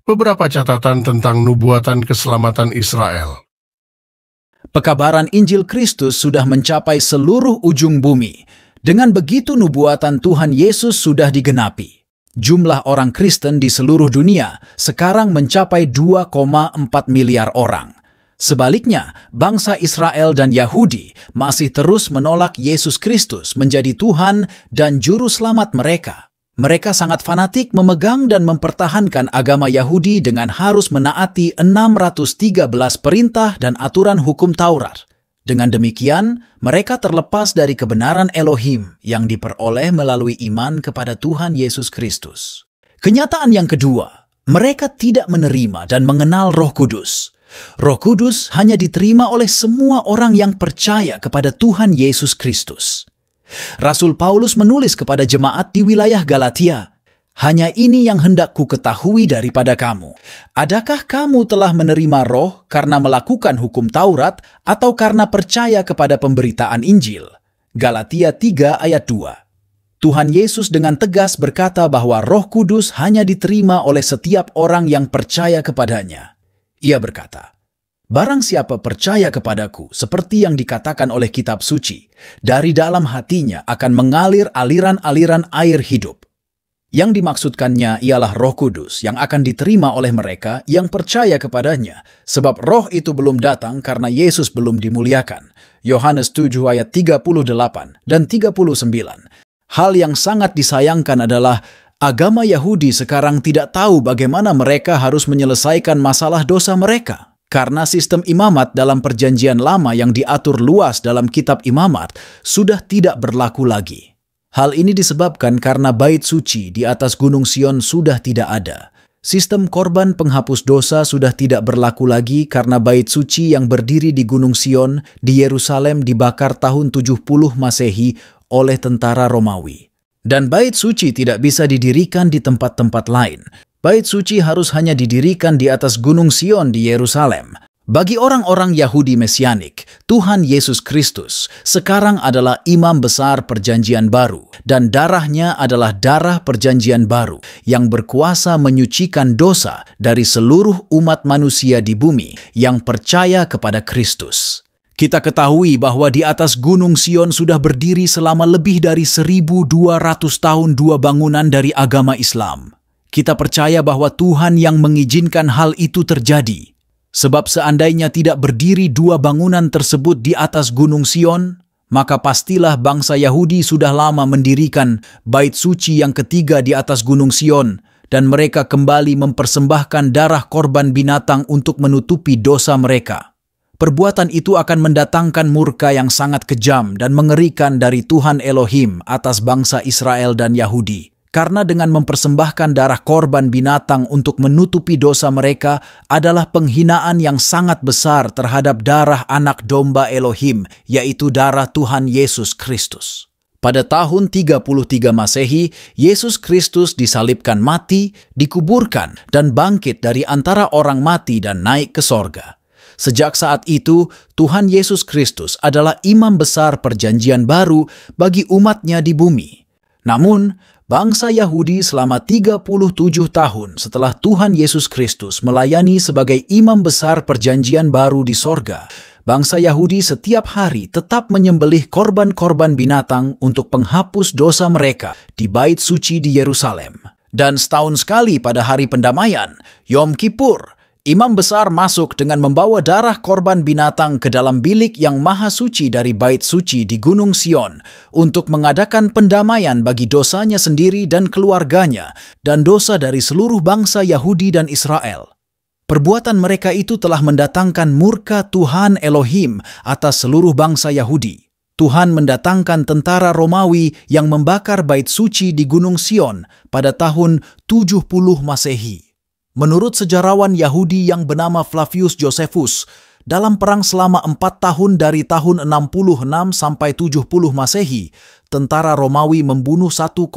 Beberapa catatan tentang nubuatan keselamatan Israel. Pekabaran Injil Kristus sudah mencapai seluruh ujung bumi. Dengan begitu nubuatan Tuhan Yesus sudah digenapi. Jumlah orang Kristen di seluruh dunia sekarang mencapai 2,4 miliar orang. Sebaliknya, bangsa Israel dan Yahudi masih terus menolak Yesus Kristus menjadi Tuhan dan Juru Selamat mereka. Mereka sangat fanatik memegang dan mempertahankan agama Yahudi dengan harus menaati 613 perintah dan aturan hukum Taurat. Dengan demikian, mereka terlepas dari kebenaran Elohim yang diperoleh melalui iman kepada Tuhan Yesus Kristus. Kenyataan yang kedua, mereka tidak menerima dan mengenal Roh Kudus. Roh Kudus hanya diterima oleh semua orang yang percaya kepada Tuhan Yesus Kristus. Rasul Paulus menulis kepada jemaat di wilayah Galatia, "Hanya ini yang hendak ku ketahui daripada kamu. Adakah kamu telah menerima roh karena melakukan hukum Taurat atau karena percaya kepada pemberitaan Injil?" Galatia 3 ayat 2. Tuhan Yesus dengan tegas berkata bahwa Roh Kudus hanya diterima oleh setiap orang yang percaya kepadanya. Ia berkata, "Barang siapa percaya kepadaku, seperti yang dikatakan oleh kitab suci, dari dalam hatinya akan mengalir aliran-aliran air hidup." Yang dimaksudkannya ialah Roh Kudus yang akan diterima oleh mereka yang percaya kepadanya, sebab roh itu belum datang karena Yesus belum dimuliakan. Yohanes 7 ayat 38 dan 39. Hal yang sangat disayangkan adalah agama Yahudi sekarang tidak tahu bagaimana mereka harus menyelesaikan masalah dosa mereka. Karena sistem imamat dalam perjanjian lama yang diatur luas dalam kitab imamat sudah tidak berlaku lagi. Hal ini disebabkan karena bait suci di atas Gunung Sion sudah tidak ada. Sistem korban penghapus dosa sudah tidak berlaku lagi karena bait suci yang berdiri di Gunung Sion di Yerusalem dibakar tahun 70 Masehi oleh tentara Romawi. Dan bait suci tidak bisa didirikan di tempat-tempat lain. Bait suci harus hanya didirikan di atas Gunung Sion di Yerusalem. Bagi orang-orang Yahudi Mesianik, Tuhan Yesus Kristus sekarang adalah imam besar perjanjian baru, dan darahnya adalah darah perjanjian baru yang berkuasa menyucikan dosa dari seluruh umat manusia di bumi yang percaya kepada Kristus. Kita ketahui bahwa di atas Gunung Sion sudah berdiri selama lebih dari 1200 tahun dua bangunan dari agama Islam. Kita percaya bahwa Tuhan yang mengizinkan hal itu terjadi. Sebab seandainya tidak berdiri dua bangunan tersebut di atas Gunung Sion, maka pastilah bangsa Yahudi sudah lama mendirikan bait suci yang ketiga di atas Gunung Sion, dan mereka kembali mempersembahkan darah korban binatang untuk menutupi dosa mereka. Perbuatan itu akan mendatangkan murka yang sangat kejam dan mengerikan dari Tuhan Elohim atas bangsa Israel dan Yahudi. Karena dengan mempersembahkan darah korban binatang untuk menutupi dosa mereka adalah penghinaan yang sangat besar terhadap darah anak domba Elohim, yaitu darah Tuhan Yesus Kristus. Pada tahun 33 Masehi, Yesus Kristus disalibkan mati, dikuburkan, dan bangkit dari antara orang mati dan naik ke sorga. Sejak saat itu, Tuhan Yesus Kristus adalah imam besar perjanjian baru bagi umatnya di bumi. Namun, bangsa Yahudi selama 37 tahun setelah Tuhan Yesus Kristus melayani sebagai imam besar perjanjian baru di sorga, bangsa Yahudi setiap hari tetap menyembelih korban-korban binatang untuk penghapus dosa mereka di bait suci di Yerusalem. Dan setahun sekali pada hari pendamaian, Yom Kippur, imam besar masuk dengan membawa darah korban binatang ke dalam bilik yang maha suci dari bait suci di Gunung Sion untuk mengadakan pendamaian bagi dosanya sendiri dan keluarganya dan dosa dari seluruh bangsa Yahudi dan Israel. Perbuatan mereka itu telah mendatangkan murka Tuhan Elohim atas seluruh bangsa Yahudi. Tuhan mendatangkan tentara Romawi yang membakar bait suci di Gunung Sion pada tahun 70 Masehi. Menurut sejarawan Yahudi yang bernama Flavius Josephus, dalam perang selama 4 tahun dari tahun 66 sampai 70 Masehi, tentara Romawi membunuh 1,1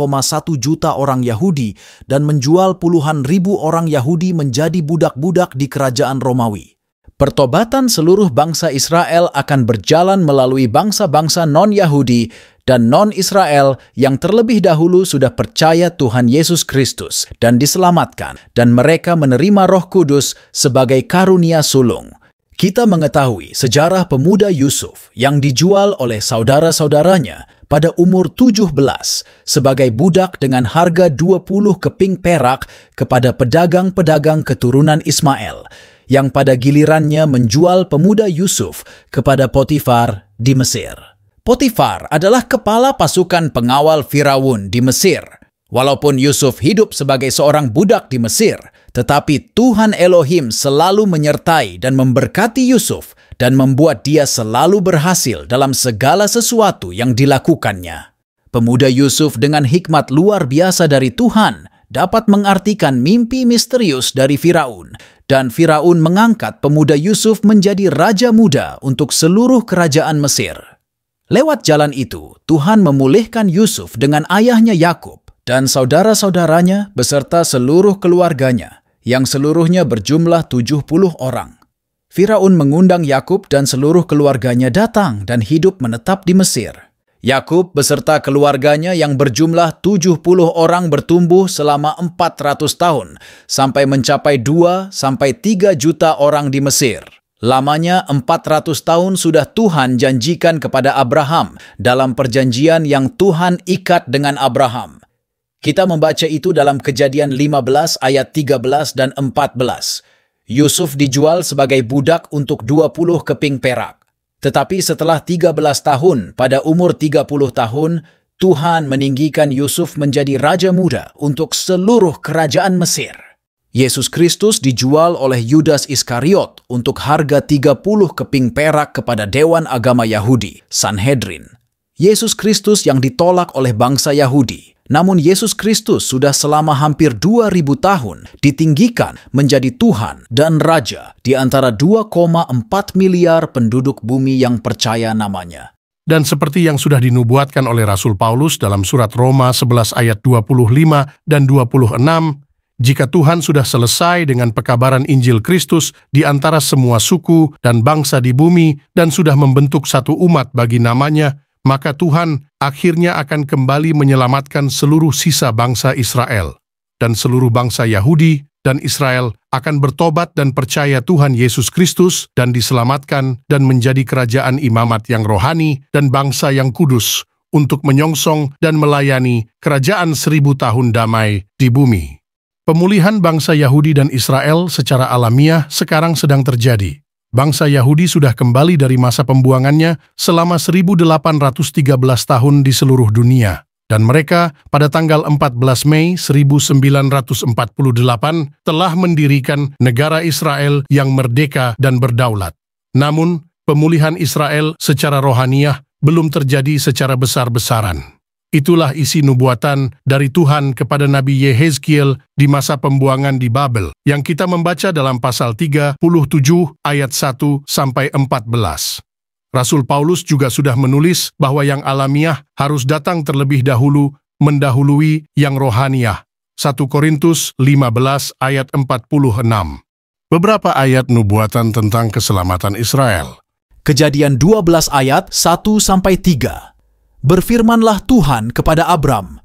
juta orang Yahudi dan menjual puluhan ribu orang Yahudi menjadi budak-budak di kerajaan Romawi. Pertobatan seluruh bangsa Israel akan berjalan melalui bangsa-bangsa non-Yahudi dan non-Israel yang terlebih dahulu sudah percaya Tuhan Yesus Kristus dan diselamatkan, dan mereka menerima Roh Kudus sebagai karunia sulung. Kita mengetahui sejarah pemuda Yusuf yang dijual oleh saudara-saudaranya pada umur 17 sebagai budak dengan harga 20 keping perak kepada pedagang-pedagang keturunan Ismail, yang pada gilirannya menjual pemuda Yusuf kepada Potifar di Mesir. Potifar adalah kepala pasukan pengawal Firaun di Mesir. Walaupun Yusuf hidup sebagai seorang budak di Mesir, tetapi Tuhan Elohim selalu menyertai dan memberkati Yusuf dan membuat dia selalu berhasil dalam segala sesuatu yang dilakukannya. Pemuda Yusuf dengan hikmat luar biasa dari Tuhan dapat mengartikan mimpi misterius dari Firaun, dan Firaun mengangkat pemuda Yusuf menjadi raja muda untuk seluruh kerajaan Mesir. Lewat jalan itu, Tuhan memulihkan Yusuf dengan ayahnya Yakub dan saudara-saudaranya beserta seluruh keluarganya, yang seluruhnya berjumlah 70 orang. Firaun mengundang Yakub dan seluruh keluarganya datang dan hidup menetap di Mesir. Yakub beserta keluarganya yang berjumlah 70 orang bertumbuh selama 400 tahun, sampai mencapai 2-3 juta orang di Mesir. Lamanya 400 tahun sudah Tuhan janjikan kepada Abraham dalam perjanjian yang Tuhan ikat dengan Abraham. Kita membaca itu dalam Kejadian 15 ayat 13 dan 14. Yusuf dijual sebagai budak untuk 20 keping perak. Tetapi setelah 13 tahun, pada umur 30 tahun, Tuhan meninggikan Yusuf menjadi raja muda untuk seluruh kerajaan Mesir. Yesus Kristus dijual oleh Yudas Iskariot untuk harga 30 keping perak kepada Dewan Agama Yahudi, Sanhedrin. Yesus Kristus yang ditolak oleh bangsa Yahudi. Namun Yesus Kristus sudah selama hampir 2000 tahun ditinggikan menjadi Tuhan dan Raja di antara 2,4 miliar penduduk bumi yang percaya namanya. Dan seperti yang sudah dinubuatkan oleh Rasul Paulus dalam surat Roma 11 ayat 25 dan 26, jika Tuhan sudah selesai dengan pekabaran Injil Kristus di antara semua suku dan bangsa di bumi dan sudah membentuk satu umat bagi namanya, maka Tuhan akhirnya akan kembali menyelamatkan seluruh sisa bangsa Israel. Dan seluruh bangsa Yahudi dan Israel akan bertobat dan percaya Tuhan Yesus Kristus dan diselamatkan dan menjadi kerajaan imamat yang rohani dan bangsa yang kudus untuk menyongsong dan melayani kerajaan 1000 tahun damai di bumi. Pemulihan bangsa Yahudi dan Israel secara alamiah sekarang sedang terjadi. Bangsa Yahudi sudah kembali dari masa pembuangannya selama 1813 tahun di seluruh dunia, dan mereka pada tanggal 14 Mei 1948 telah mendirikan negara Israel yang merdeka dan berdaulat. Namun, pemulihan Israel secara rohaniah belum terjadi secara besar-besaran. Itulah isi nubuatan dari Tuhan kepada Nabi Yehezkiel di masa pembuangan di Babel, yang kita membaca dalam pasal 37 ayat 1-14. Rasul Paulus juga sudah menulis bahwa yang alamiah harus datang terlebih dahulu mendahului yang rohaniah. 1 Korintus 15 ayat 46. Beberapa ayat nubuatan tentang keselamatan Israel. Kejadian 12 ayat 1-3. Berfirmanlah Tuhan kepada Abram,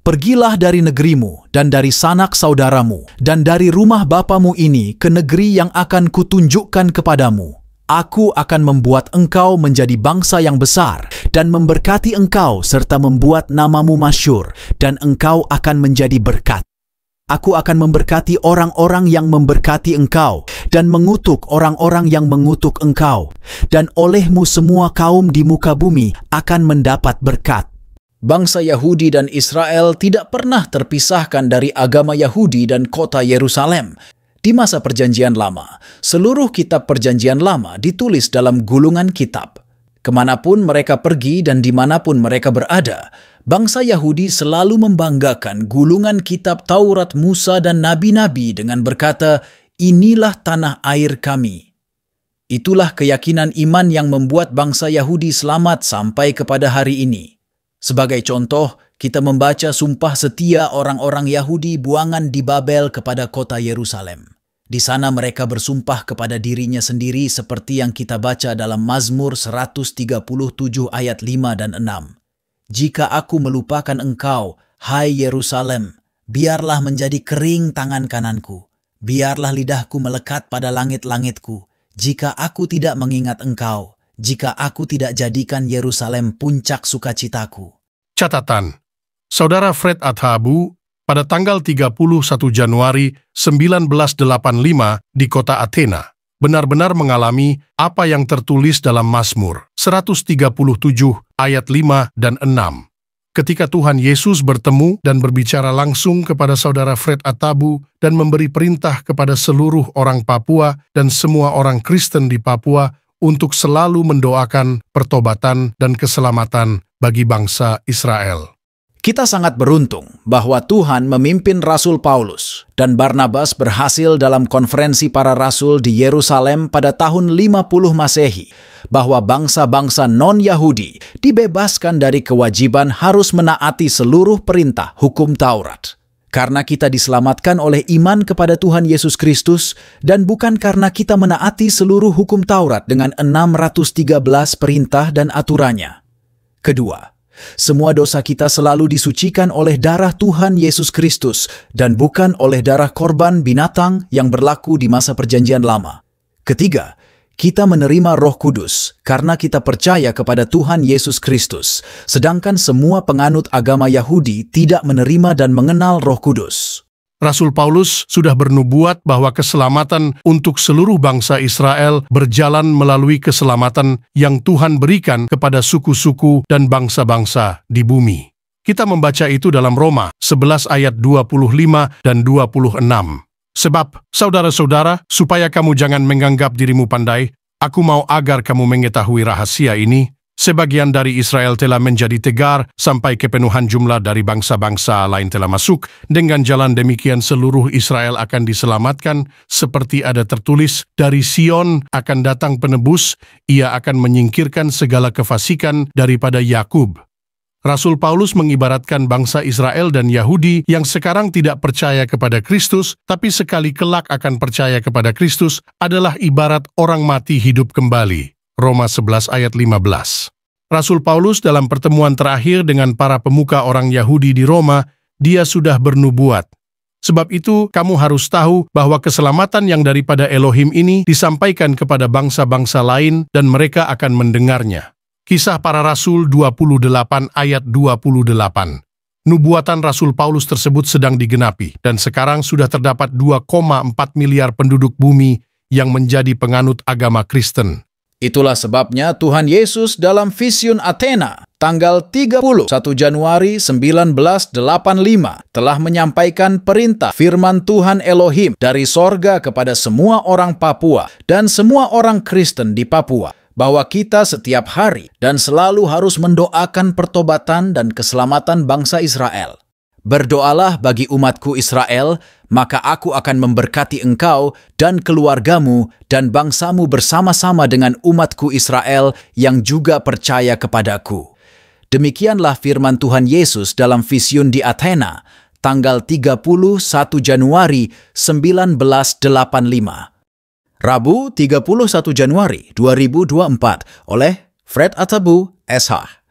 "Pergilah dari negerimu dan dari sanak saudaramu dan dari rumah bapamu ini ke negeri yang akan kutunjukkan kepadamu. Aku akan membuat engkau menjadi bangsa yang besar dan memberkati engkau serta membuat namamu masyhur, dan engkau akan menjadi berkat. Aku akan memberkati orang-orang yang memberkati engkau dan mengutuk orang-orang yang mengutuk engkau, dan olehmu semua kaum di muka bumi akan mendapat berkat." Bangsa Yahudi dan Israel tidak pernah terpisahkan dari agama Yahudi dan kota Yerusalem. Di masa Perjanjian Lama, seluruh kitab Perjanjian Lama ditulis dalam gulungan kitab. Kemanapun mereka pergi dan dimanapun mereka berada, bangsa Yahudi selalu membanggakan gulungan kitab Taurat Musa dan Nabi-Nabi dengan berkata, "Inilah tanah air kami." Itulah keyakinan iman yang membuat bangsa Yahudi selamat sampai kepada hari ini. Sebagai contoh, kita membaca sumpah setia orang-orang Yahudi buangan di Babel kepada kota Yerusalem. Di sana mereka bersumpah kepada dirinya sendiri seperti yang kita baca dalam Mazmur 137 ayat 5 dan 6. Jika aku melupakan engkau, hai Yerusalem, biarlah menjadi kering tangan kananku. Biarlah lidahku melekat pada langit-langitku. Jika aku tidak mengingat engkau, jika aku tidak jadikan Yerusalem puncak sukacitaku. Catatan, Saudara Fred Athabu pada tanggal 31 Januari 1985 di kota Athena benar-benar mengalami apa yang tertulis dalam Mazmur 137 ayat 5 dan 6. Ketika Tuhan Yesus bertemu dan berbicara langsung kepada saudara Fred Athabu dan memberi perintah kepada seluruh orang Papua dan semua orang Kristen di Papua untuk selalu mendoakan pertobatan dan keselamatan bagi bangsa Israel. Kita sangat beruntung bahwa Tuhan memimpin Rasul Paulus dan Barnabas berhasil dalam konferensi para rasul di Yerusalem pada tahun 50 Masehi, bahwa bangsa-bangsa non-Yahudi dibebaskan dari kewajiban harus menaati seluruh perintah hukum Taurat. Karena kita diselamatkan oleh iman kepada Tuhan Yesus Kristus dan bukan karena kita menaati seluruh hukum Taurat dengan 613 perintah dan aturannya. Kedua, semua dosa kita selalu disucikan oleh darah Tuhan Yesus Kristus dan bukan oleh darah korban binatang yang berlaku di masa Perjanjian Lama. Ketiga, kita menerima Roh Kudus karena kita percaya kepada Tuhan Yesus Kristus, sedangkan semua penganut agama Yahudi tidak menerima dan mengenal Roh Kudus. Rasul Paulus sudah bernubuat bahwa keselamatan untuk seluruh bangsa Israel berjalan melalui keselamatan yang Tuhan berikan kepada suku-suku dan bangsa-bangsa di bumi. Kita membaca itu dalam Roma 11 ayat 25 dan 26. Sebab, saudara-saudara, supaya kamu jangan menganggap dirimu pandai, aku mau agar kamu mengetahui rahasia ini. Sebagian dari Israel telah menjadi tegar sampai kepenuhan jumlah dari bangsa-bangsa lain telah masuk. Dengan jalan demikian seluruh Israel akan diselamatkan, seperti ada tertulis, dari Sion akan datang penebus, ia akan menyingkirkan segala kefasikan daripada Yakub. Rasul Paulus mengibaratkan bangsa Israel dan Yahudi yang sekarang tidak percaya kepada Kristus, tapi sekali kelak akan percaya kepada Kristus adalah ibarat orang mati hidup kembali. Roma 11 ayat 15. Rasul Paulus dalam pertemuan terakhir dengan para pemuka orang Yahudi di Roma, dia sudah bernubuat. Sebab itu, kamu harus tahu bahwa keselamatan yang daripada Elohim ini disampaikan kepada bangsa-bangsa lain dan mereka akan mendengarnya. Kisah para Rasul 28 ayat 28. Nubuatan Rasul Paulus tersebut sedang digenapi, dan sekarang sudah terdapat 2,4 miliar penduduk bumi yang menjadi penganut agama Kristen. Itulah sebabnya Tuhan Yesus dalam Vision Athena, tanggal 31 Januari 1985, telah menyampaikan perintah firman Tuhan Elohim dari sorga kepada semua orang Papua dan semua orang Kristen di Papua, bahwa kita setiap hari dan selalu harus mendoakan pertobatan dan keselamatan bangsa Israel. Berdoalah bagi umatku Israel, maka aku akan memberkati engkau dan keluargamu dan bangsamu bersama-sama dengan umatku Israel yang juga percaya kepadaku. Demikianlah firman Tuhan Yesus dalam Vision di Athena, tanggal 31 Januari 1985. Rabu 31 Januari 2024 oleh Fred Athabu, SH.